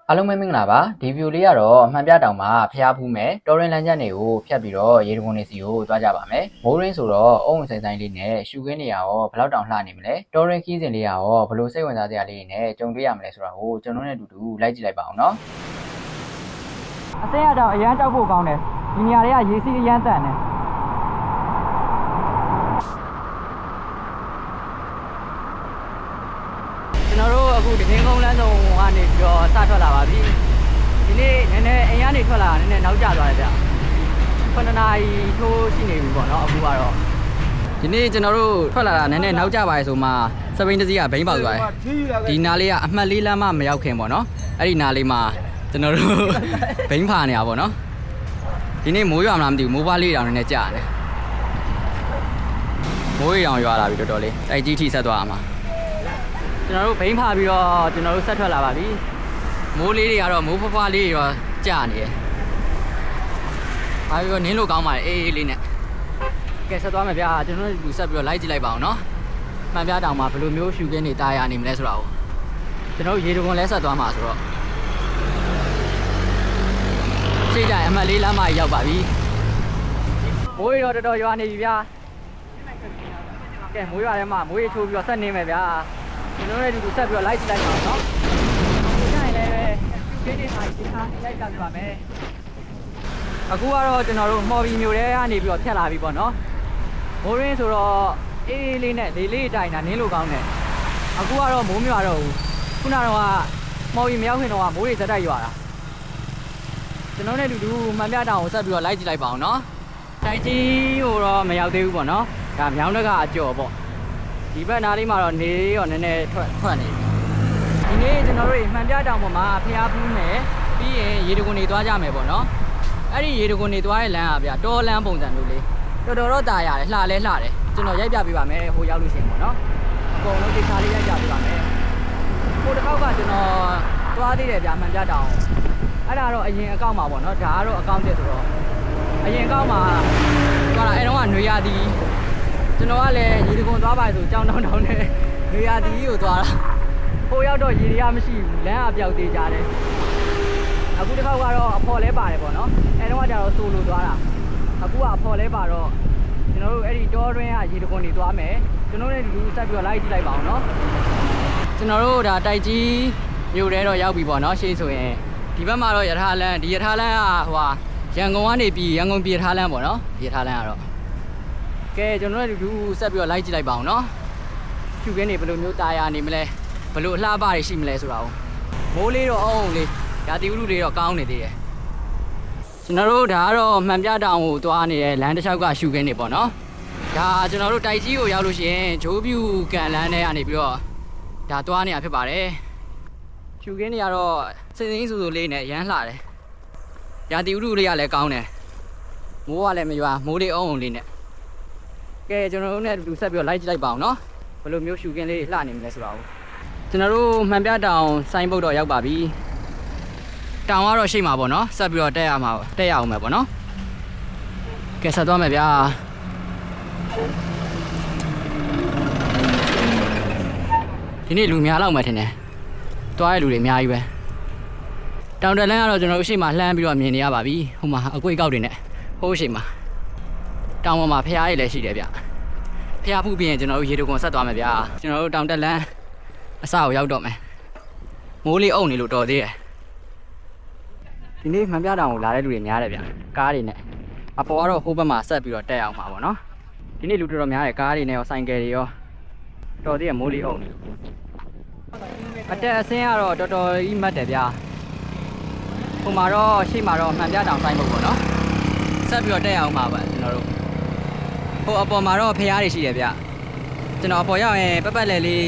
အားလုံးပဲမင်္ဂလာပါဒီဗီဒီယိုလေးကတော့အမှန်ပြတောင်မှာဖျားဖူးမယ်တော်ရင်လမ်းကျန်းတွေကိုဖြတ်ပြီးတော့ရေတကွန်နေစီကိုသွားကြပါမယ်မိုးရင်းဆိုတော့အုံဆိုင်ဆိုင်လေးနဲ့ရှူခင်းနေရရောဘယ်လောက်တောင်လှနေမလဲတော်ရင်ခီးစဉ်လေးရရောဘယ်လိုစိတ်ဝင်စားစရာလေးနဲ့ကြုံတွေ့ရမလဲဆိုတာကိုကျွန်တော်နဲ့အတူတူလိုက်ကြည့်လိုက်ပါအောင်နော်အစင်းရတော့အရန်တောက်ဖို့ကောင်းတယ်ဒီနေရာတွေကရေစီးအရန်တန်တယ်ကျွန်တော်တို့အခုတရင်ကုန်းလမ်းဆောင်ကနေပြီးတော့စထွက်လာပါပြီဒီနေ့နည်းနည်းအိမ်ကနေထွက်လာတာနည်းနည်းနောက်ကျသွားတယ်ဗျ9နာရီထိုးရှိနေပြီပေါ့နော်အခုကတော့ဒီနေ့ကျွန်တော်တို့ထွက်လာတာနည်းနည်းနောက်ကျပါလေဆိုမှစပိန်တစီးကဘိန်းပေါက်သွားတယ်ဒီနားလေးကအမှတ်လေးလမ်းမှမရောက်ခင်ပေါ့နော်အဲ့ဒီနားလေးမှာကျွန်တော်တို့ဘိန်းဖာနေတာပေါ့နော်ဒီနေ့မိုးရွာမလားမသိဘူးမိုးပွားလေးတောင်နည်းနည်းကျတယ်မိုးရီတောင်ရွာလာပြီတော်တော်လေးတိုက်ကြီးထိဆက်သွားမှာကျွန်တော်တို့ဘိန်းဖာပြီးတော့ကျွန်တော်တို့ဆက်ထွက်လာပါပြီမိုးလေးတွေကတော့မိုးဖွားဖွားလေးတွေတော့ကြာနေတယ်အားပြီးတော့နင်းလို့ကောင်းပါတယ်အေးအေးလေးနဲ့ကဲဆက်သွားမယ်ဗျာကျွန်တော်တို့လူဆက်ပြီးတော့လိုက်ကြည့်လိုက်ပါအောင်နော်မှန်ပြတောင်မှာဘယ်လိုမျိုးရှူခင်းနေတာရနေမလဲဆိုတာကိုကျွန်တော်တို့ရေတကွန်လဲဆက်သွားမှာဆိုတော့ရှေ့ကျရင်အမှတ်လေးလမ်းမကြီးရောက်ပါပြီမိုးရီတော့တော်တော်ရွာနေပြီဗျာကဲမိုးရွာထဲမှာမိုးရီချိုးပြီးတော့ဆက်နေမယ်ဗျာကျွန်တော်တို့ဒီဆက်ပြီးတော့လိုက်ကြည့်လိုက်ပါအောင်နော်ဒီတိုင်းလည်းပဲရှင်းနေမှာဒီခါလိုက်ကြပြပါမယ်အခုကတော့ကျွန်တော်တို့မော်ဘီမျိုးတွေကနေပြီးတော့ဖြတ်လာပြီပေါ့နော်မိုးရင်းဆိုတော့အေးလေးနဲ့လေးလေးတိုင်တာနင်းလို့ကောင်းတယ်အခုကတော့မိုးမရွာတော့ဘူးခုနကတော့မော်ဘီမရောက်ခင်တော့မိုးတွေဇက်တိုက်ရွာတာကျွန်တော်နဲ့တူတူမှန်ပြတောင်ကိုဆက်ပြီးတော့လိုက်ကြည့်လိုက်ပါအောင်နော်တိုက်ကြီးဟိုတော့မရောက်သေးဘူးပေါ့နော်ဒါမြောင်းတကအကျော်ပေါ့ဒီဘက်နားလေးမှာတော့နေရောနည်းနည်းထွက်နေဒီနေ့ကျွန်တော်တို့မှန်ပြတောင်ပေါ်မှာဖျားဖူးမယ်ပြီးရင်ရေတကွန်နေသွားကြမယ်ပေါ့နော်အဲ့ဒီရေတကွန်နေသွားတဲ့လမ်းอ่ะဗျာတောလမ်းပုံစံမျိုးလေးတော်တော်တော့တာရတယ်လှလဲလှတယ်ကျွန်တော်ရိုက်ပြပေးပါမယ်ဟိုရောက်လို့ရှိရင်ပေါ့နော်အကုန်လုံးဒီခါလေးရိုက်ပြပေးပါမယ်ဟိုတစ်ခေါက်ကကျွန်တော်သွားသေးတယ်ဗျာမှန်ပြတောင်အဲ့ဒါတော့အရင်အကောင့်မှာပေါ့နော်ဒါကတော့အကောင့်တက်ဆိုတော့အရင်အကောင့်မှာသွားတာအဲ့တော့ကຫນွေရသည်ကျွန်တော်ကလည်းရေတကွန်သွားပါဆိုကြောင်းတောင်းနဲ့နေရာဒီကိုသွားတာဟိုရောက်တော့ရေတွေကမရှိဘူးလမ်းအပြောက်သေးကြတယ်အခုတစ်ခေါက်ကတော့အဖော်လဲပါတယ်ပေါ့နော်အဲတော့ကကျတော့ဆိုလိုသွားတာအခုကအဖော်လဲပါတော့ကျွန်တော်တို့အဲ့ဒီတောတွင်းကရေတကွန်တွေသွားမယ်ကျွန်တော်တို့လည်းဒီဆက်ပြီးတော့လိုက်ကြည့်လိုက်ပါအောင်နော်ကျွန်တော်တို့ဒါတိုက်ကြီးမြို့ထဲတော့ရောက်ပြီပေါ့နော်ရှေ့ဆိုရင်ဒီဘက်မှာတော့ရထားလမ်းဒီရထားလမ်းကဟိုဟာရန်ကုန်ကနေပြီးရန်ကုန်ပြည်ရထားလမ်းပေါ့နော်ရထားလမ်းကတော့ကဲကျွန်တော်တို့လူဆက်ပြီးတော့လိုက်ကြည့်လိုက်ပါအောင်နော်ဖြူခင်းနေဘယ်လိုမျိုးတာယာနေမလဲဘယ်လိုအလှပတွေရှိမလဲဆိုတာကိုမိုးလေးတော့အောင်လေးရာသီဥတုတွေတော့ကောင်းနေသေးတယ်ကျွန်တော်တို့ဒါကတော့မှန်ပြတောင်ကိုသွားနေတဲ့လမ်းတစ်လျှောက်ကရှူခင်းနေပေါ့နော်ဒါကျွန်တော်တို့တိုက်ကြီးကိုရောက်လို့ရှိရင်ဂျိုးပြူကန်လမ်းထဲကနေပြီးတော့ဒါသွားနေတာဖြစ်ပါတယ်ရှူခင်းတွေကတော့စင်စင်ဆူဆူလေးနဲ့ရမ်းလှတယ်ရာသီဥတုလေးကလည်းကောင်းတယ်မိုးကလည်းမရွာမိုးလေးအောင်လေးနဲ့ကဲကျွန်တော်တို့နဲ့လူဆက်ပြီးတော့လိုက်ကြည့်လိုက်ပါအောင်နော်ဘယ်လိုမျိုးရှူခင်းလေးလှနေမလဲဆိုတာကိုကျွန်တော်တို့မှန်ပြတောင်စိုင်းပုတ်တော့ရောက်ပါပြီတောင်ကတော့ရှိမှာပေါ့နော်ဆက်ပြီးတော့တက်ရအောင်မယ်ပေါ့နော်ကဲဆက်သွားမယ်ဗျာဒီနေ့လူများလောက်မှထင်တယ်သွားရလူတွေအများကြီးပဲတောင်တက်လန်းကတော့ကျွန်တော်တို့ရှိမှလှမ်းပြီးတော့မြင်နေရပါပြီဟိုမှာအကွေ့ကောက်တွေနဲ့ဟိုးရှိမှာတောင်ပေါ်မှာဖျားရည်လည်းရှိတယ်ဗျဖျားဖူးပြီးရင်ကျွန်တော်တို့ရေတကွန်ဆက်သွားမယ်ဗျာကျွန်တော်တို့တောင်တက်လန်းအစကိုရောက်တော့မယ်မိုးလေးအုပ်နေလို့တော်သေးတယ်ဒီနေ့မှန်ပြတောင်ကိုလာတဲ့လူတွေများတယ်ဗျကားတွေနဲ့အပေါ်ကတော့ဟိုးဘက်မှာဆက်ပြီးတော့တက်အောင်ပါပေါ့နော်ဒီနေ့လူတော်တော်များတယ်ကားတွေနဲ့ရောဆိုင်ကယ်တွေရောတော်သေးတယ်မိုးလေးအုပ်နေအတက်အဆင်းကတော့တော်တော်ကြီးမှတ်တယ်ဗျဟိုမှာတော့ရှေ့မှာတော့မှန်ပြတောင်ဆိုင်ဖို့ပေါ့နော်ဆက်ပြီးတော့တက်အောင်ပါပါကျွန်တော်တို့ဟိုအပေါ်မှာတော့ဖျားတွေရှိတယ်ဗျကျွန်တော်အပေါ်ရောက်ရင်ပက်လဲလေး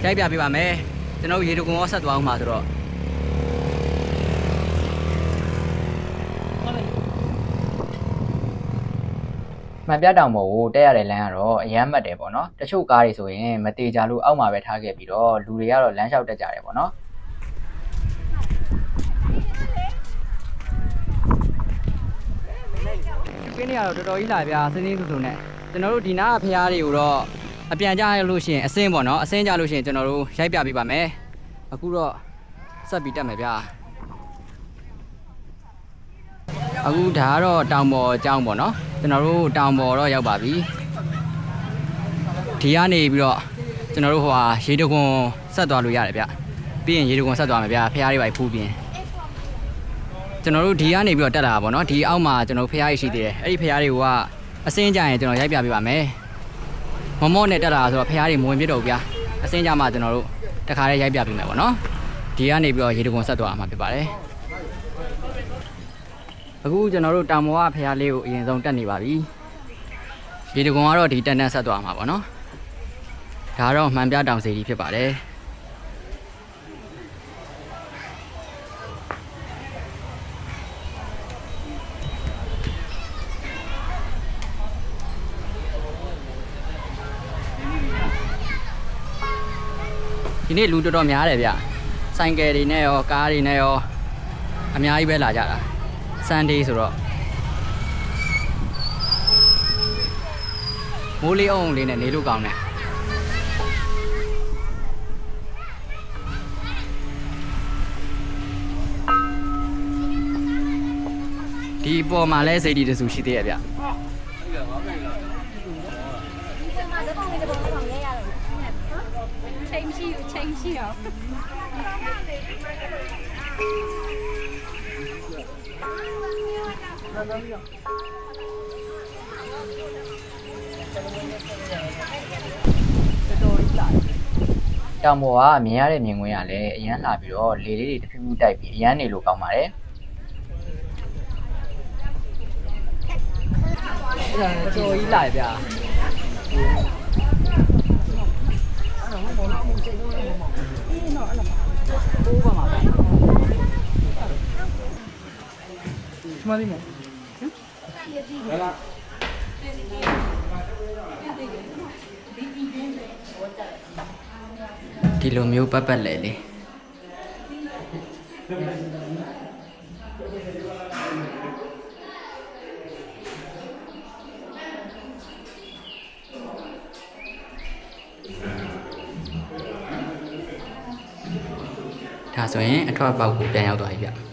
ရိုက်ပြပေးပါမယ်ကျွန်တော်ရေတကွန်ရောဆက်သွားအောင်ပါဆိုတော့မှန်ပြတောင်ပေါ်ကိုတက်ရတဲ့လမ်းကတော့အရမ်းမှတ်တယ်ပေါ့နော်တချို့ကားတွေဆိုရင်မတေချာလို့အောက်မှာပဲထားခဲ့ပြီးတော့လူတွေကတော့လမ်းလျှောက်တက်ကြတယ်ပေါ့နော်ခင်းနေရတော့တော်တော်ကြီးလာဗျာစင်းစင်းဆူဆူနဲ့ကျွန်တော်တို့ဒီနားဖျားတွေကိုတော့အပြန်ကြရလို့ရှိရင်အစင်းပေါ့နော်အစင်းကြလို့ရှိရင်ကျွန်တော်တို့ရိုက်ပြပေးပါမယ်အခုတော့ဆက်ပြီးတက်မယ်ဗျာ အခုဒါကတော့တောင်ပေါ်အကြောင်းပေါ့နော်ကျွန်တော်တို့တောင်ပေါ်တော့ရောက်ပါပြီဒီကနေပြီးတော့ကျွန်တော်တို့ဟိုဟာရေတခွန်ဆက်သွားလို့ရတယ်ဗျပြီးရင်ရေတခွန်ဆက်သွားမယ်ဗျဖះတွေပါဖူးပြင်ကျွန်တော်တို့ဒီကနေပြီးတော့တက်လာတာပေါ့နော်ဒီအောက်မှာကျွန်တော်ဖះရရှိသေးတယ်အဲ့ဒီဖះတွေကအစင်းကြရင်ကျွန်တော်ရိုက်ပြပေးပါမယ်မမော့နဲ့တက်လာဆိုတော့ဖះတွေမဝင်ပြတော့ဘူးဗျအစင်းကြမှာကျွန်တော်တို့တခါလေးရိုက်ပြပေးမယ်ပေါ့နော်ဒီကနေပြီးတော့ရေတခွန်ဆက်သွားမှာဖြစ်ပါတယ်အခုကျွန်တော်တို့တောင်ပေါ်ကဖះလေးကိုအရင်ဆုံးတက်နေပါပြီရေတခွန်ကတော့ဒီတက်ဆက်သွားမှာပေါ့နော်ဒါတော့မှန်ပြတောင်စီကြီးဖြစ်ပါတယ်ဒီနေ့လူတော်တော်များတယ်ဗျဆိုင်ကယ်တွေနဲ့ရောကားတွေနဲ့ရောအများကြီးပဲလာကြတာဆန်ဒေးဆိုတော့မိုးလေးအောင်လေးနဲ့နေလို့ကောင်းတယ်ဒီပေါ်မှာလဲစိတ်တည်တဆူရှိသေးရဲ့ဗျချိန်ရှိရောတောင်ပေါ်ကမြင်ရတဲ့မြင်ကွင်းကလည်းအရန်လာပြီးတော့လေလေးတွေတဖြည်းဖြည်းတိုက်ပြီးအရန်နေလို့ကောင်းပါတယ်အဲ့ဒါကြော်ကြီးလာဗျာဒီလိုမျိုးပတ်ပတ်လေလေဒါဆိုရင်အထွတ်ပေါက်ကိုပြန်ရောက်သွားပြီဗျ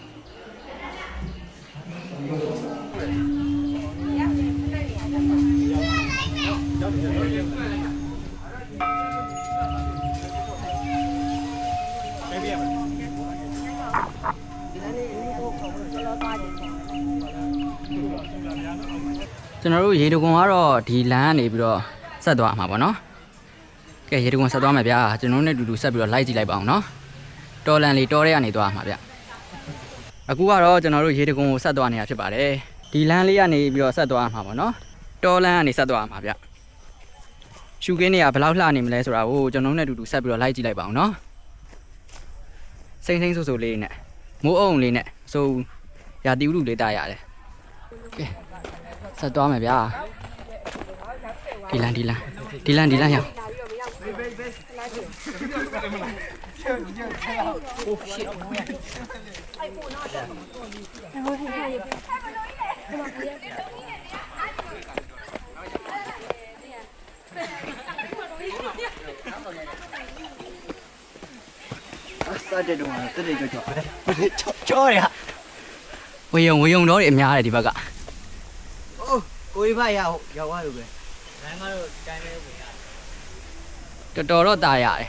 ကျွန်တော်တို့ရေတခွန်ကတော့ဒီလမ်းကနေပြီးတော့ဆက်သွားမှာပေါ့နော်ကဲရေတခွန်ဆက်သွားမယ်ဗျာကျွန်တော်တို့နဲ့တူတူဆက်ပြီးတော့လိုက်ကြည့်လိုက်ပါအောင်နော်တော်လန်လေးတော်တဲ့ကနေသွားမှာဗျအခုကတော့ကျွန်တော်တို့ရေတခွန်ကိုဆက်သွားနေတာဖြစ်ပါတယ်ဒီလမ်းလေးကနေပြီးတော့ဆက်သွားမှာပေါ့နော်တော်လန်ကနေဆက်သွားမှာဗျရှူကင်းတွေကဘယ်လောက်လှနေမလဲဆိုတာကိုကျွန်တော်တို့နဲ့တူတူဆက်ပြီးတော့လိုက်ကြည့်လိုက်ပါအောင်နော်စိမ့်စိမ့်ဆူဆူလေးနဲ့မိုးအုံလေးနဲ့ဆိုရာတီဥလူလေးတားရတယ်ကဲဆက်သွားမယ်ဗျာဒီလမ်းရောက်စားတဲ့တော့တက်တယ်ကြောရဝေယုံတော့အများတယ်ဒီဘက်ကအိုးကိုကြီးဖရောက်သွားလို့ပဲလမ်းကတော့တိုင်းပဲဝင်ရတယ်တော်တော့ตายရတယ်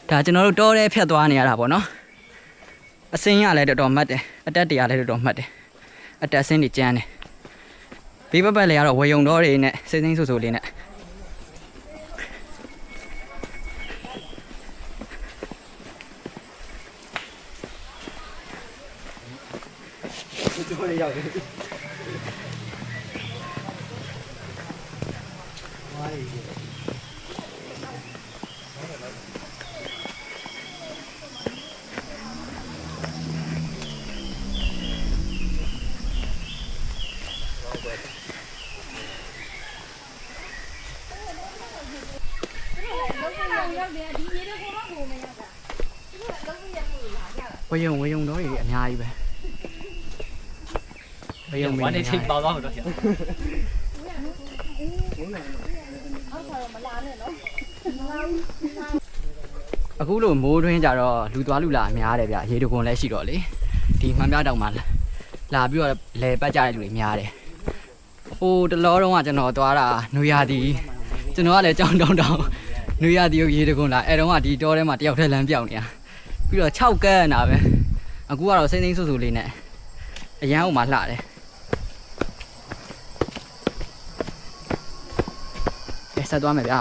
ဒါကျွန်တော်တို့တောထဲဖြတ်သွားနေရတာပေါ့နော်အစင်းရလည်းတော်တော်မှတ်တယ်အတက်တရားလည်းတော်တော်မှတ်တယ်အတက်ဆင်းတွေကျန်းတယ်ဘေးဘက်လည်းကတော့ဝေယုံတော့တွေနဲ့စိမ့်စိမ့်ဆူဆူလေးနဲ့တို့လေးရောက်တယ်ဝါးရီဝေယုံတော့ကြီးအများကြီးပဲဝေယုံမင်းနေချိန်ပေါသွားတော့ဗျာအခုလိုမိုးတွင်းကြတော့လူသွားလူလာအများတယ်ဗျာရေတခွန်လည်းရှိတော့လေဒီ ဒီမှန်ပြတောင်မှာလာပြီးတော့လဲပတ်ကြတဲ့လူတွေများတယ်ဟိုတလောတော့ကကျွန်တော်သွားတာနွေရာသီကျွန်တော်ကလည်းကြောင်တောင်နွေရာသီကိုရေတကုန်းလာအဲ့တော့ကဒီတောထဲမှာတယောက်တည်းလမ်းပြောင်းနေတာပြီးတော့6ကန်းနာပဲအခုကတော့စိမ့်စိမ့်ဆူဆူလေးနဲ့အရန်ဟိုမှာလှတယ်ဆက်သွားမယ်ဗျာ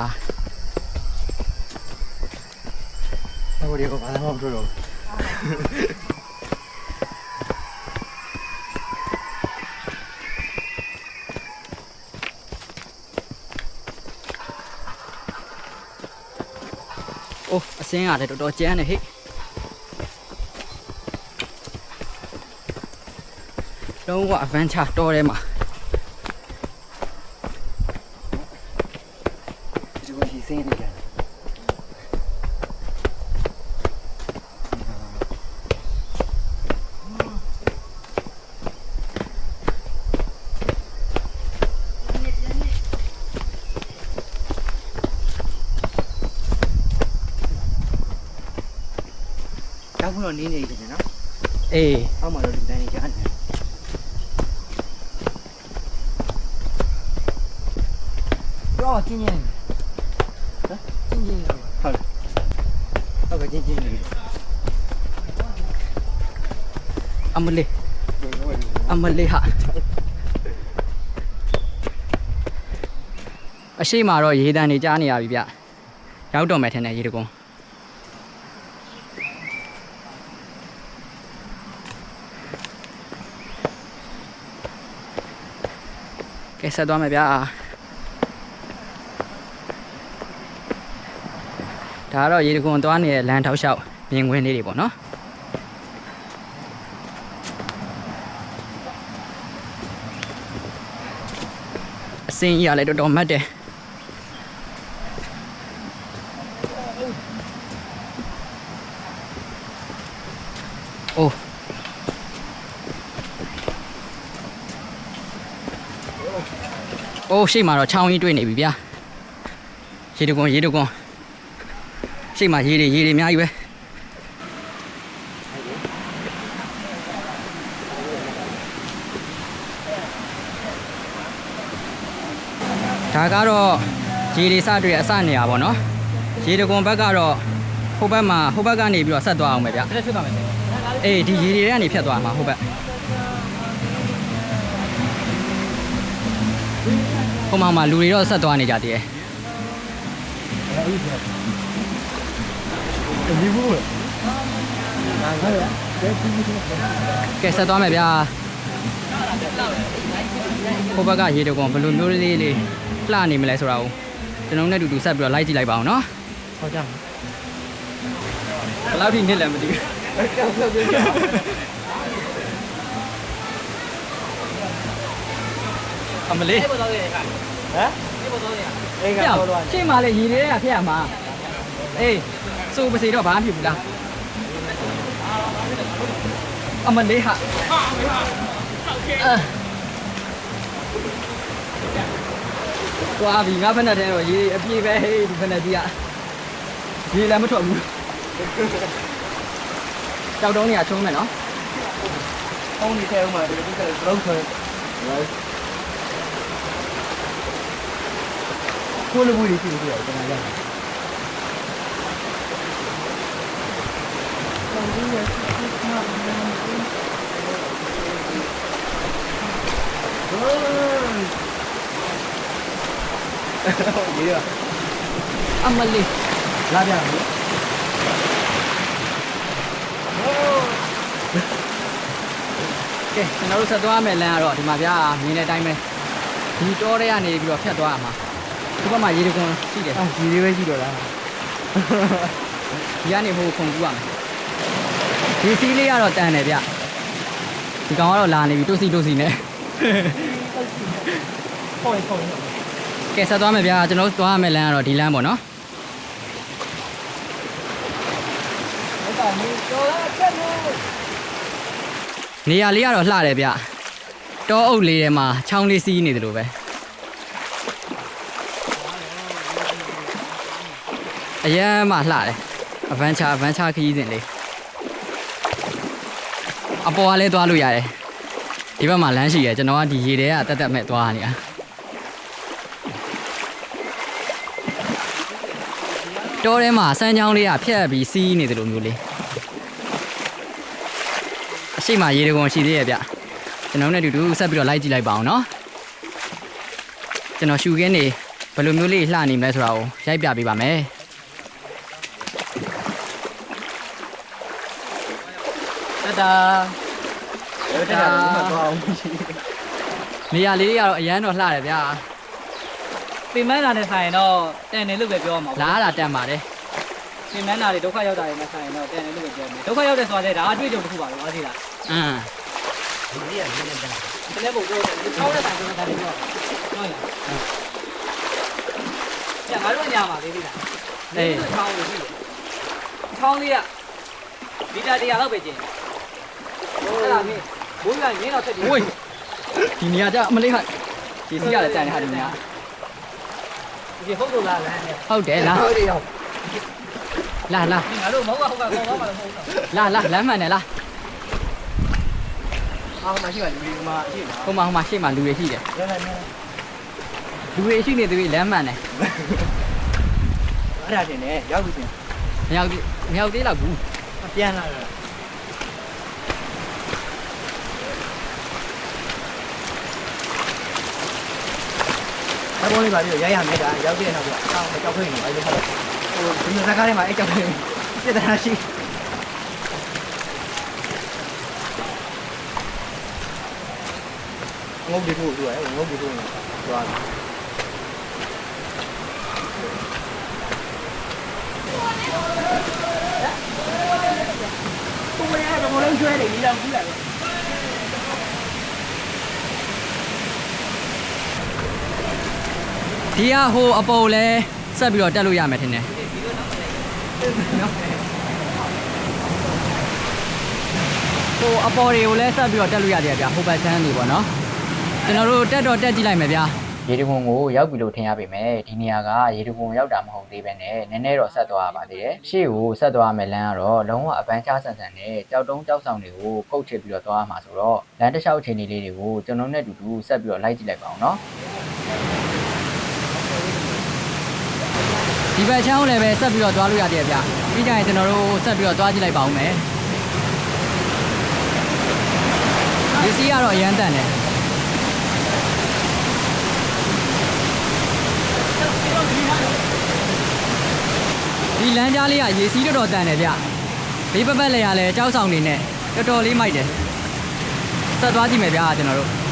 ဟိုဒီကဘာမှမပြောတော့အိုးအစင်းကလည်းတော်တော်ကျန်းနေဟဲ့လုံးဝ adventure တော်ထဲမှာဒီလိုရှိစင်းနေကြတောက်တော့နင်းနေတယ်နော်အေးအောက်မှာတော့ဒီတိုင်းကြားနေတော့ကျင်းကျင်းဟမ်ကျင်းကျင်းဟုတ်ကဲ့ကျင်းကျင်းနေအမလေးဟာအရှိမတော့ရေတန်နေကြားနေရပြီဗျရောက်တော့မယ်ထင်တယ်ရေတကုန်းကဲဆက်သွားမယ်ဗျာဒါကတော့ရေတကုန်းသွားနေတဲ့လမ်းထောက်လျှောက်မြင်ကွင်းလေးတွေပေါ့နော်အစင်းကြီးကလည်းတော်တော်မတ်တယ်အိုးအိုးရှိမှတော့ချောင်းကြီးတွေ့နေပြီဗျာရေတကုန်းရှိမှရေတွေအများကြီးပဲဒါကတော့ရေတွေစတွေ့အစနေရပါတော့ရေတကုန်းဘက်ကတော့ဟိုဘက်ကနေပြီးတော့ဆက်သွားအောင်ပဲဗျာဆက်သွားမယ်အေးဒီရေတွေကနေဖြတ်သွားမှာဟိုဘက်ဟိုမှာလူတွေတော့ဆက်သွားနေကြသေးတယ်ဒီဘူးကဲဆက်သွားမယ်ဗျာဟိုဘက်ကရေတကုန်းဘယ်လိုမျိုးလေးလှနေမလဲဆိုတာကိုကျွန်တော်နဲ့တူဆက်ပြီးတော့လိုက်ကြည့်လိုက်ပါအောင်နော်ဟုတ်ကြမှာဘယ်လောက်ထိနစ်လဲမသိဘူးအမလေးဟမ်အေးကတော့ရှေ့မှာလေရေတွေကဖျက်ရမှာအေးစိုးပစီတော့ဘာမှဖြစ်ဘူးလားအမလေးဟာကွာဒီငါဖက်နဲ့တော့ရေအပြေးပဲဟေးဒီဖက်နဲ့ကြီးကရေလည်းမထွက်ဘူးကြောက်တုံးနေရချုံးမယ်နော်ဟုံးနေထဲဦးမှာဒီကလုံးထွက်ကိုလိုဘူးလေးကြည့်လို့ရတယ်ကျွန်တော်ရတယ်ရေရအမလေးလာပြန်ပြီကဲကျွန်တော်တို့ဆက်သွားမယ်လမ်းကတော့ဒီမှာဗျာမြင်တဲ့အတိုင်းပဲဒီတောထဲကနေပြီးတော့ဖြတ်သွားရမှာဒီဘက်မှာရေတကုန်းရှိတယ်ရေတွေပဲရှိတော့လားဒီကနေဟိုခုန်ကူးရမယ်ဒီစီးလေးကတော့တန်တယ်ဗျဒီကောင်ကတော့လာနေပြီတိုးစီနဲ့ဟုတ်ကဲဆက်သွားမယ်ဗျာကျွန်တော်တို့သွားရမယ်လမ်းကတော့ဒီလမ်းပေါ့နော်နေရာလေးကတော့လှတယ်ဗျတောအုပ်လေးထဲမှာချောင်းလေးစီးနေတယ်လို့ပဲအရမ်းမှလှတယ် adventure ခရီးစဉ်လေး အပေါ်ကလည်းသွားလို့ရတယ်ဒီဘက်မှာလမ်းရှိရကျွန်တော်ကဒီရေထဲကတက်တက်မဲ့သွားနေတာတောထဲမှာစမ်းချောင်းလေးကဖြတ်ပြီးစီးနေတယ်လို့မျိုးလေးအရှိမရေတကွန်ရှိသေးရဲ့ဗျကျွန်တော်နဲ့အတူတူဆက်ပြီးတော့လိုက်ကြည့်လိုက်ပါအောင်နော်ကျွန်တော်ရှူခင်းနေဘယ်လိုမျိုးလေးလှနေမလဲဆိုတာကိုရိုက်ပြပေးပါမယ်တာနေရာလေးတွေကတော့အရန်တော့လှတယ်ဗျာပင်မန်းလာနဲ့ဆိုင်တော့တန်တယ်လို့ပဲပြောမှာလားလာတန်ပါတယ်ပင်မန်းလာတွေဒုက္ခရောက်တာတွေနဲ့ဆိုင်တော့တန်တယ်လို့ပဲပြောမှာဒုက္ခရောက်တဲ့ဆိုတဲ့ဒါအတွေ့အကြုံတစ်ခုပါလို့အားသေးလားဒီနေ့ကလည်းတန်တယ်ဘယ်ပုံပြောတယ်ချောင်းတဲ့ဆိုင်ကတော့တန်တယ်ပြောဟုတ်လားညငါတို့ညမှာလေးသေးလားအေးချောင်းလေးရှိတယ်ချောင်းလေးကမီတာ100လောက်ပဲကျင်းအဲ့ဒါမင်းဘိုးကရင်းတော့ဆက်ပြီးဝေးဒီနေရာကျအမလေးဟာဒီစီရတယ်တန်တယ်ဟာဒီနေရာဒီဟုတ်လို့လားလမ်းနဲ့ဟုတ်တယ်လားဟုတ်တယ်ရောက်လာငါတို့မောက်ကဟုတ်ကခေါ်ပါမလို့လာလမ်းမှန်တယ်လားအော်မရှိပါလူတွေမှာရှိပါဟိုမှာရှေ့မှာလူတွေရှိတယ်လူတွေရှိနေသေးလမ်းမှန်တယ်အဲ့ဒါတင်တယ်ရောက်ပြီတင်မရောက်သေးတော့ဘူးပြန်လာတော့အပေါ်လေးပါပြီးရရမယ်ဒါရောက်တဲ့နောက်တော့အောင်းကြောက်ခွင့်နေပါလို့ဟုတ်ဟိုဒီစကားထဲမှာအဲ့ကြောက်ခွင့်ပြဿနာရှိငုတ်ဒီဖို့သူကငုတ်ဒီဖို့သွားတယ်ဘယ်လိုလဲဘယ်လိုလဲကျွဲတယ်ဒီလောက်ဘူးလားဒီကဟိုအပေါ်လဲဆက်ပြီးတော့တက်လို့ရမယ်ထင်တယ်ဟိုအပေါ်တွေကိုလည်းဆက်ပြီးတော့တက်လို့ရတယ်ဗျာဟိုဘက်ဆန်းနေပေါ့နော်ကျွန်တော်တို့တက်ကြည့်လိုက်မယ်ဗျာရေတံခွန်ကိုရောက်ပြီလို့ထင်ရပေမဲ့ဒီနေရာကရေတံခွန်ရောက်တာမဟုတ်သေးပဲနဲ့နည်းနည်းတော့ဆက်သွားရပါသေးတယ်ရှေ့ကိုဆက်သွားမယ်လမ်းကတော့လုံးဝအပန်းချဆန်ဆန်နဲ့ကြောက်တုံးကြောက်ဆောင်တွေကိုကုတ်ချစ်ပြီးတော့သွားရမှာဆိုတော့လမ်းတစ်လျှောက်အခြေအနေလေးတွေကိုကျွန်တော်နဲ့အတူတူဆက်ပြီးတော့လိုက်ကြည့်လိုက်ပါအောင်နော်ဒီဘက်ချောင်းလည်းပဲဆက်ပြီးတော့သွားလို့ရတယ်ဗျပြီးကြရင်ကျွန်တော်တို့ဆက်ပြီးတော့သွားကြည့်လိုက်ပါဦးမယ်ဒီစီကတော့အရန်တန်တယ်ဒီလမ်းကြားလေးကရေစီးတော်တန်တယ်ဗျဘေးပတ်လည်းရလဲကြောက်ဆောင်နေနဲ့တော်တော်လေးမိုက်တယ်ဆက်သွားကြည့်မယ်ဗျာကျွန်တော်တို့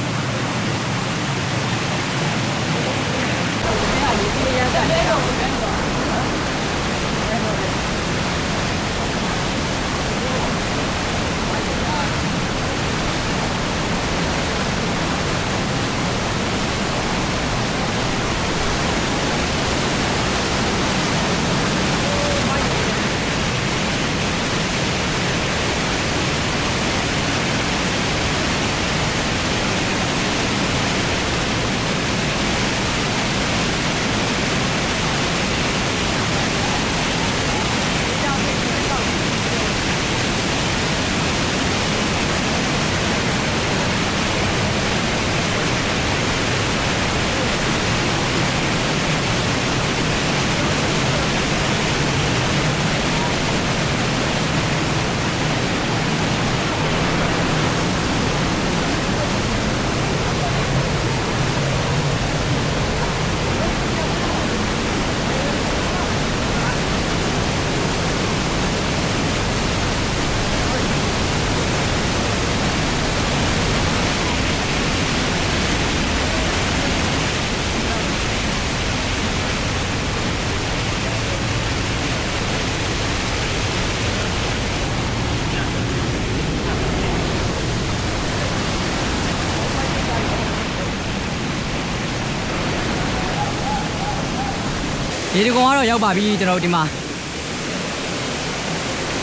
ရေဒီကွန်ကတော့ရောက်ပါပြီကျွန်တော်တို့ဒီမှာ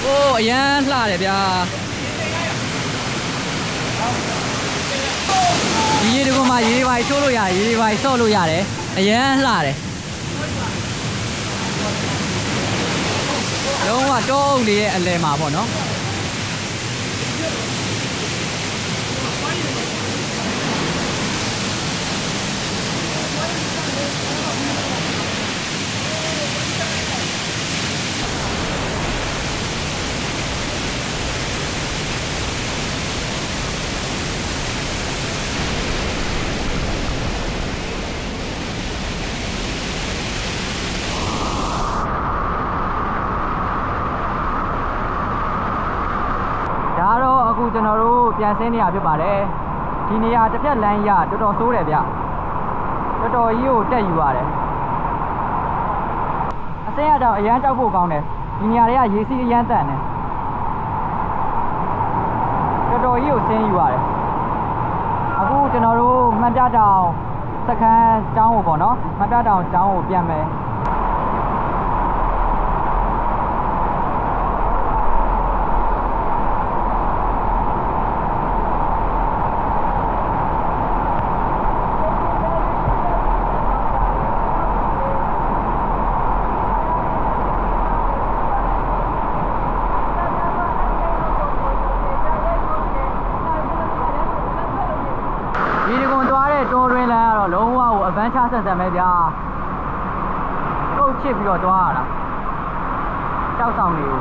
โอ้အရန်လှတယ်ဗျာဒီရေဒီကွန်မှာရေဒီပိုင်းချိုးလို့ရတယ်ရေဒီပိုင်းဆော့လို့ရတယ်အရန်လှတယ်လုံးဝတောအုပ်လေးရဲ့အလယ်မှာပေါ့နော် အခုကျွန်တော်တို့ပြန်ဆင်းနေရဖြစ်ပါတယ်ဒီနေရာတစ်ဖြတ်လမ်းရတော်တော်ဆိုးတယ်ဗျတော်တော်ကြီးကိုတက်ယူရတယ်အစင်းရတော့အရန်တောက်ဖို့ကောင်းတယ်ဒီနေရာတွေကရေစီးအရန်တန်တယ်တော်တော်ကြီးကိုဆင်းယူရတယ်အခုကျွန်တော်တို့မှန်ပြတောင်စခန်းကျောင်းကိုပေါ့နော်မှန်ပြတောင်ကျောင်းကိုပြန်မယ်ဒီကွန်သွားတဲ့တွန်းရင်းလမ်းကတော့လုံးဝကိုအဗန်းချဆက်ဆက်ပဲဗျာကုတ်ချစ်ပြီးတော့သွားရတာကြောက်ဆောင်နေဦး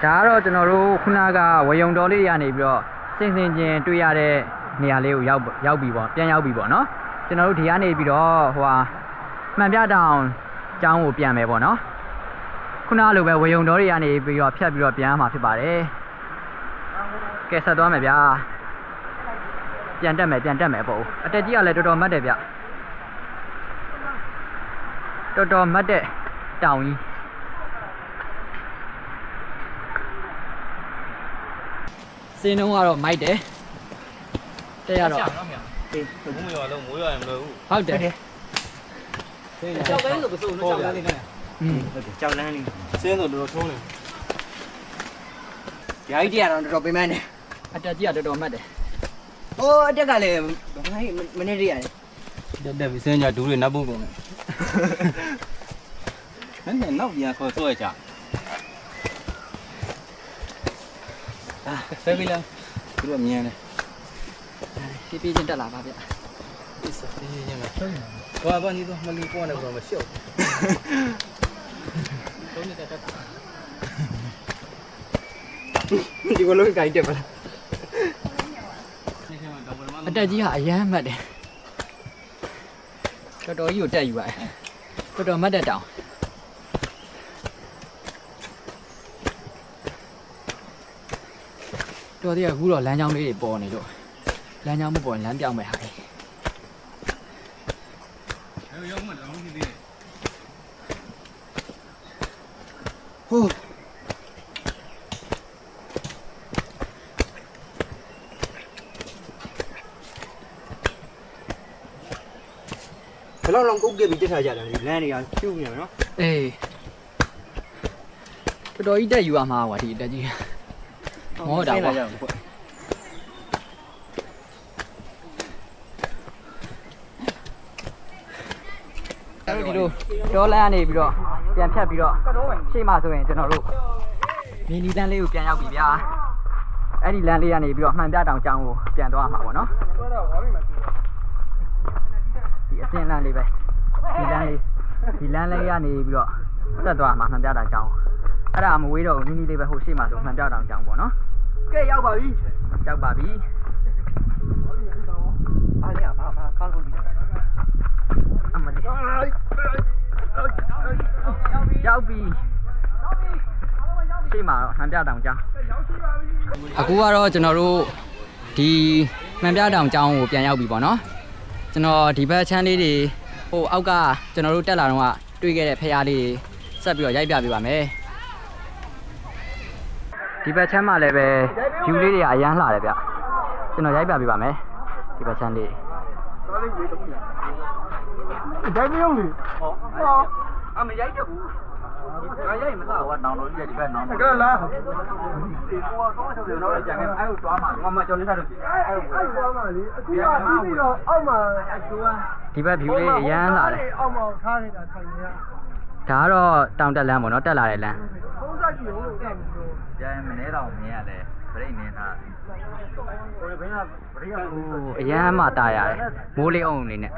ဒါကတော့ကျွန်တော်တို့ခုနကဝေယုံတော်လေးရနေပြီးတော့စင်ချင်းတွေ့ရတဲ့နေရာလေးကိုရောက်ပြီပေါ့ပြန်ရောက်ပြီပေါ့နော်ကျွန်တော်တို့ဒီကနေပြီးတော့ဟိုဟာမှန်ပြတောင်ကျောင်းကိုပြန်မယ်ပေါ့နော်ခုနလိုပဲဝေယုံတော်တွေကနေပြီးတော့ဖြတ်ပြီးတော့ပြန်မှာဖြစ်ပါတယ်ကဲဆက်သွားမယ်ဗျာပြန်တက်မယ်ပေါ့အတက်ကြီးကလည်းတော်တော်မတ်တယ်ဗျတော်တော်မတ်တဲ့တောင်ကြီးစင်းလုံးကတော့မိုက်တယ်တဲ့ရတော့အေးဘုံမရွာလုံးမိုးရွာရင်မလို့ဘူးဟုတ်တယ်ကြောက်ပဲလို့ပစိုးလို့ကြောက်လန်းနေတယ်ဟုတ်တယ်ကြောက်လန်းနေစင်းဆိုတော်တော်ထုံးတယ်ဓာကြီးတရားတော့တော်တော်ပင်ပန်းတယ်အတက်ကြီးကတော်တော်မတ်တယ်ဟိုအတက်ကလည်းမနေ့တည်းရတယ်တက်ပြီစင်းကြဒူးတွေနတ်ပုတ်ကုန်တယ်နဲ့နောက်ပြန်ခေါ်ဆွဲကြဆက်ပြီလားသူတို့မြင်တယ်ပြေးချင်းတက်လာပါဗျအေးစပြေးချင်းမှာဘာနီတော့မလီပေါ်နေတော့မရှော့သုံးနေတက်ဒီကလုံးကြိုက်တယ်ပါလားအတက်ကြီးဟာအရမ်းမှတ်တယ်တော်တော်ကြီးကိုတက်ယူရတယ်တော်တော်မှတ်တဲ့တောင်တော်သေးအခုတော့လမ်းကြောင်းလေးတွေပေါ်နေလို့လမ်းကြောင်းမပေါ်ရင်လမ်းပြောင်းမယ်ဟာရောက်မှတော့ဒီလေးဟိုဘယ်လောက်ကုတ်ပြပြီးတက်ထားကြတယ်ဒီလမ်းတွေကဖြူးနေရနော်အေးတော်တော်ကြီးတက်ယူရမှာကွာဒီတက်ကြီးမောတာကွာဒီလိုဒေါ်လာကနေပြီးတော့ပြန်ဖြတ်ပြီးတော့ရှေ့မှာဆိုရင်ကျွန်တော်တို့မီနီလမ်းလေးကိုပြန်ရောက်ပြီဗျာအဲ့ဒီလမ်းလေးကနေပြီးတော့မှန်ပြတောင်ကျောင်းကိုပြန်သွားမှာပေါ့နော်ဒီအစင်းလမ်းလေးပဲဒီလမ်းလေးကနေပြီးတော့ဆက်သွားမှာမှန်ပြတောင်ကျောင်းအဲ့ဒါမဝေးတော့ဘူးနီလေးပဲဟိုရှေ့မှာဆိုမှန်ပြတောင်ကျောင်းပေါ့နော်ကဲရောက်ပါပြီရောက်ပါပြီအားရပါကောင်းလို့ဒီအမလေးရောက်ပြီရှေ့မှာတော့မှန်ပြတောင်ကျောင်းအခုကတော့ကျွန်တော်တို့ဒီမှန်ပြတောင်ကျောင်းကိုပြန်ရောက်ပြီပေါ့နော်ကျွန်တော်ဒီဘက်ချမ်းလေးတွေဟိုအောက်ကကျွန်တော်တို့တက်လာတော့ကတွေ့ခဲ့တဲ့ဖရားလေးတွေဆက်ပြီးတော့ရိုက်ပြပေးပါမယ်ဒီဘက်ချမ်းမှာလည်းပဲ view လေးတွေကအရန်လှတယ်ဗျကျွန်တော်ရိုက်ပြပေးပါမယ်ဒီဘက်ချမ်းလေးဒါမယုံလေဟောအမရိုက်တဘူးဒါရိုက်မစားဟောနောင်တော်ကြီးဒီဘက်နောင်တော်ကဲလားဒီကတော့တော့တော့ကြံခဲ့အဲ့ကိုသွားမှာငါမကြော်လေးထားလို့အဲ့သွားမှာလေအခုကပြီးတော့အောက်မှာဒီဘက် view လေးအရန်လှတယ်အောက်မှာထားနေတာထိုင်နေရ ဒါကတော့တောင်တက်လမ်းပေါ့နော်တက်လာတဲ့လမ်း ကျန်မနေတော့မြင်ရတယ်ပြိတ်နေတာဟိုဘင်းကပြိတ်က အရန်မှတာရတယ်မိုးလေးအောင်နေနဲ့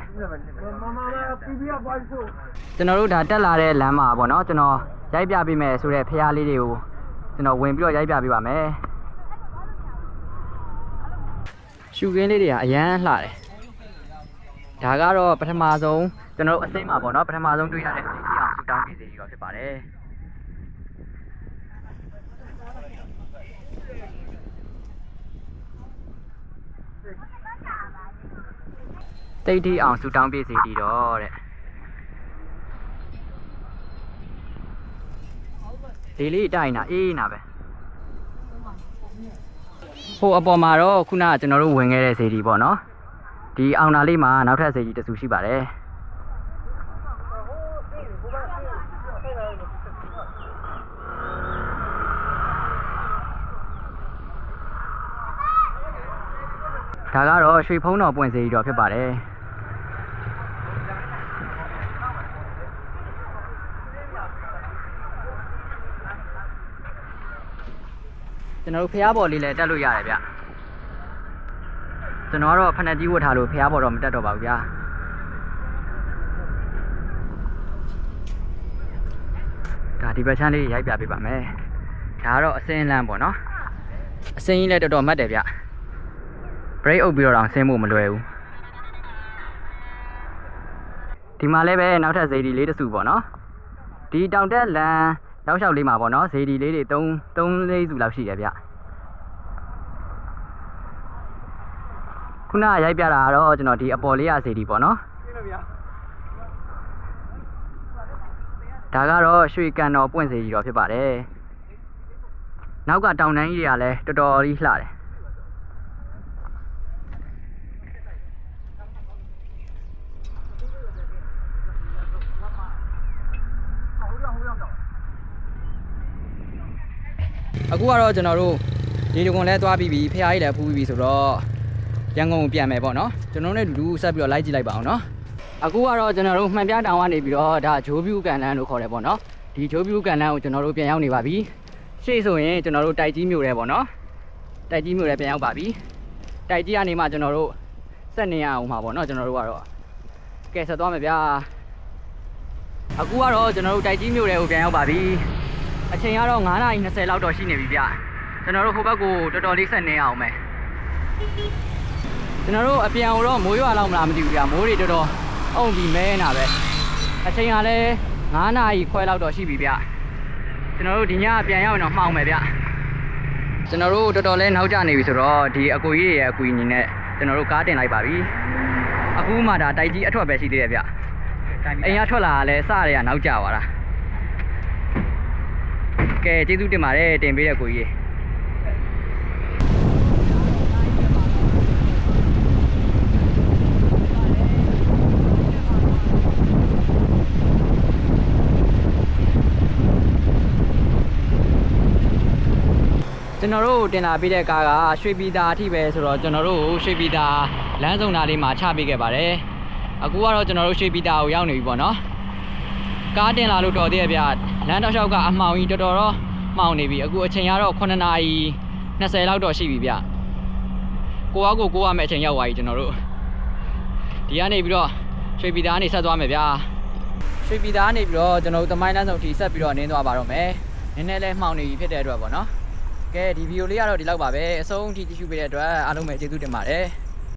ကျွန်တော်တို့ဒါတက်လာတဲ့လမ်းမှာပေါ့နော်ကျွန်တော်ရိုက်ပြပေးမယ်ဆိုတဲ့ဖရားလေးတွေကိုကျွန်တော်ဝင်ပြီးတော့ရိုက်ပြပေးပါမယ်ရှူခင်းလေးတွေကအရန်လှတယ်ဒါကတော့ပထမဆုံးကျွန်တော်တို့အစိမ့်မှာပေါ့နော်ပထမဆုံးတွေ့ရတဲ့စီစီအောင်ဆူတောင်းပြည်စီကြီးတော့ဖြစ်ပါတယ်တိတ်တီအောင်ဆူတောင်းပြည်စီကြီးတော့တဲ့ဒီလေးတိုင်းနာအေးနာပဲဟိုအပေါ်မှာတော့ခုနကကျွန်တော်တို့ဝင်ခဲ့တဲ့စီဒီပေါ့နော်ဒီအောင်နာလေးမှာနောက်ထပ်စီဒီတစ်စုရှိပါတယ်ဒါကတော့ရွှေဖုံးတော်ပွင့်စီဒီတော်ဖြစ်ပါတယ်ကျွန်တော်တို့ဖျားဘော်လေးလည်းတက်လို့ရတယ်ဗျကျွန်တော်ကတော့ဖနက်ကြီးဝတ်ထားလို့ဖျားဘော်တော့မတက်တော့ပါဘူးဗျာဒါဒီဘက်ချမ်းလေးရိုက်ပြပေးပါမယ်ဒါကတော့အစင်းလမ်းပေါ့နော်အစင်းကြီးလည်းတော်တော်မှတ်တယ်ဗျဘရိတ်အုပ်ပြီးတော့ဆင်းဖို့မလွယ်ဘူးဒီမှာလည်းပဲနောက်ထပ်ဇေဒီလေးတစ်စုပေါ့နော်ဒီတောင်တက်လမ်းရောက်လျှောက်လေးမှာပေါ့နော်ဇေဒီလေးတွေ3 4စုလောက်ရှိတယ်ဗျခုနရိုက်ပြတာကတော့ကျွန်တော်ဒီအပေါ်လေးရဇေဒီပေါ့နော်ဒါကတော့ရွှေကန်တော်ပွင့်ဇေဒီတော်ဖြစ်ပါတယ်နောက်ကတောင်တန်းကြီးတွေကလည်းတော်တော်လေးလှတယ်အခုကတော့ကျွန်တော်တို့ဒီတကွန်လဲသွားပြီးပြီဖျားကြီးလည်းဖူးပြီးပြီဆိုတော့ရန်ကုန်ကိုပြန်မယ်ပေါ့နော်ကျွန်တော်တို့နဲ့တူတူဆက်ပြီးတော့လိုက်ကြည့်လိုက်ပါအောင်နော်အခုကတော့ကျွန်တော်တို့မှန်ပြတောင်ကနေပြီးတော့ဒါဂျိုးပြူကန်လန်းလို့ခေါ်တယ်ပေါ့နော်ဒီဂျိုးပြူကန်လန်းကိုကျွန်တော်တို့ပြန်ရောက်နေပါပြီရှေ့ဆိုရင်ကျွန်တော်တို့တိုက်ကြီးမြို့ရဲပေါ့နော်တိုက်ကြီးမြို့ရဲပြန်ရောက်ပါပြီတိုက်ကြီးကနေမှကျွန်တော်တို့ဆက်နေရအောင်ပါပေါ့နော်ကျွန်တော်တို့ကတော့ကဲဆက်သွားမယ်ဗျာအခုကတော့ကျွန်တော်တို့တိုက်ကြီးမြို့ရဲကိုပြန်ရောက်ပါပြီအချိန်ကတော့9:20လောက်တော့ရှိနေပြီဗျကျွန်တော်တို့ဟိုဘက်ကိုတော်တော်လေးဆက်နေအောင်မယ်ကျွန်တော်တို့အပြန်တော့မိုးရွာလောက်မလားမသိဘူးဗျမိုးတွေတော်တော်အုံပြီးမဲနေတာပဲအချိန်ကလည်း9:00ခွဲလောက်တော့ရှိပြီဗျကျွန်တော်တို့ဒီညပြန်ရောက်ရင်တော့မှောင်မယ်ဗျကျွန်တော်တို့တော်တော်လေးနောက်ကျနေပြီဆိုတော့ဒီအကူကြီးတွေရဲ့အကူကြီးနဲ့ကျွန်တော်တို့ကားတင်လိုက်ပါပြီအခုမှဒါတိုက်ကြီးအထွက်ပဲရှိသေးတယ်ဗျအိမ်ကထွက်လာလဲစတွေကနောက်ကျသွားတာကဲကျေးဇူးတင်ပါတယ်တင်ပေးတဲ့ကိုကြီးကျွန်တော်တို့တင်လာပေးတဲ့ကားကရွှေပြည်သာအထိပဲဆိုတော့ကျွန်တော်တို့ရွှေပြည်သာလမ်းစုံသားလေးမှာချပေးခဲ့ပါတယ်အခုကတော့ကျွန်တော်တို့ရွှေပြည်သာကိုရောက်နေပြီပေါ့နော်ကားတင်လာလို့တော်သေးရဲ့ဗျလမ်းတောက်လျှောက်ကအမှောင်ကြီးတော်တော်တော့မှောင်နေပြီအခုအချိန်ကတော့9:20လောက်တော့ရှိပြီဗျကိုရမယ့်အချိန်ရောက်သွားပြီကျွန်တော်တို့ဒီကနေပြီးတော့ရွှေပြည်သာကနေဆက်သွားမယ်ဗျရွှေပြည်သာကနေပြီးတော့ကျွန်တော်တို့သမိုင်းလမ်းစုံထိဆက်ပြီးတော့နင်းသွားပါတော့မယ်နည်းနည်းလေးမှောင်နေပြီဖြစ်တဲ့အတွက်ပေါ့နော်ကဲဒီဗီဒီယိုလေးကတော့ဒီလောက်ပါပဲအဆုံးထိကြည့်ရှုပေးတဲ့အတွက်အားလုံးပဲကျေးဇူးတင်ပါတယ်